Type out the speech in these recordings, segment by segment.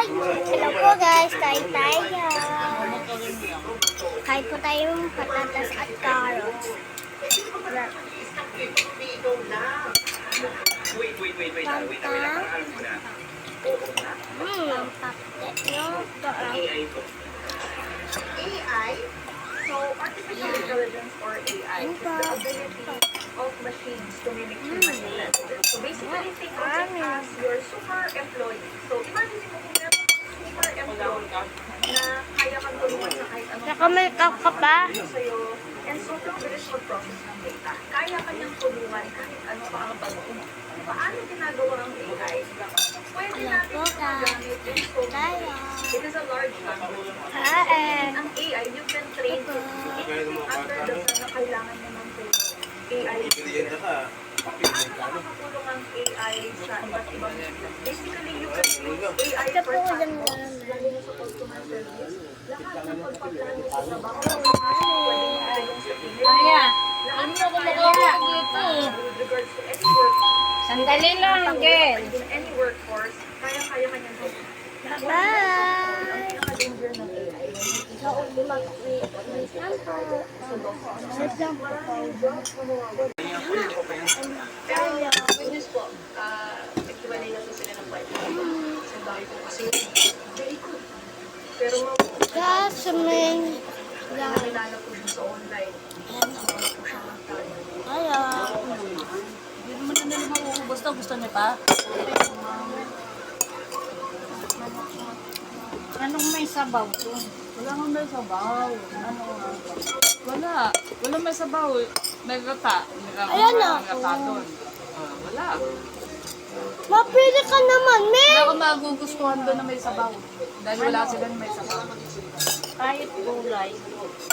Hi! Hello po guys, kain tayo. Kain po tayong patatas at carrots. Tantang. Ang pakte nyo. AI, so artificial intelligence or AI is the ability of machines to mimic human intelligence. So basically, think of it as your super employee. So imagine mo kung meron kang super employee na kaya kang tulungan sa kahit anong Saka may kakapa. sa'yo, and sobrang bilis mag-process ng data. Kaya kanyang tulungan kahit ano pa ang bago. Paano ginagawa ang AI? Pwede natin po, guys. magamit in so many ways. It is a large language model. Kain. Ang AI, you can train it under the sun na kailangan mo ng AI. Paano makakatulong ang AI sa iba't ibang basically, you can use AI Ito for po yung chatbots, lalo na sa customer service. Lahat ng pagpaplano sa trabaho, pwede mo ilagay sa email. Kaya, Lahat ano ng ko kaya magawa mo dito? with regards to any work, Sandali lang, Gel. in any workforce, kaya kanya doon. Bye! Ang pinaka-danger ng AI, pero business po, nagkiwalay na po sila ng kwento. Kasi dahil po kasi very good. Pero Jasmine. nakilala po din sa online. Wala po siyang magkano. Hello. Hindi naman na nila mauubos to. Gusto niya pa? Anong may sabaw to? Wala kang may sabaw. Ano nga? Wala. Wala may sabaw. May gata. Ayan na. Gata doon. Wala. Mapili ka naman, May! Wala akong magugustuhan doon na may sabaw. Dahil wala silang may sabaw. Kahit gulay.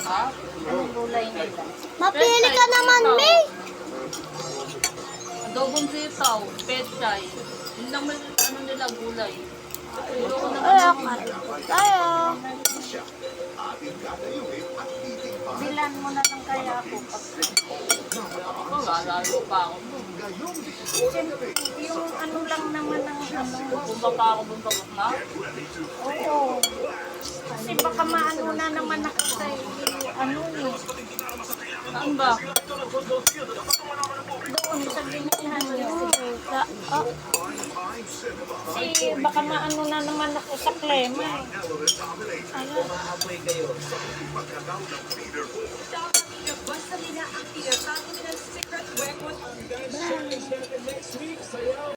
Ha? Anong gulay nila? Mapili ka naman, May! Adobong sitaw. Petchay. Yun lang may ano nila gulay. Ayoko na Ay, kain po tayo. Bilan mo na lang kaya ako. ako. Lalo pa ako. Yung ano lang naman ang ano. Kung baka ako doon tapos na. Oo. Kasi baka maano na naman ako sa ano eh. Saan ba? Doon sa binilihan niyo. Oh, Kasi baka maano na naman ako sa klema eh. Basta nila ang tinatago nilang secret weapon.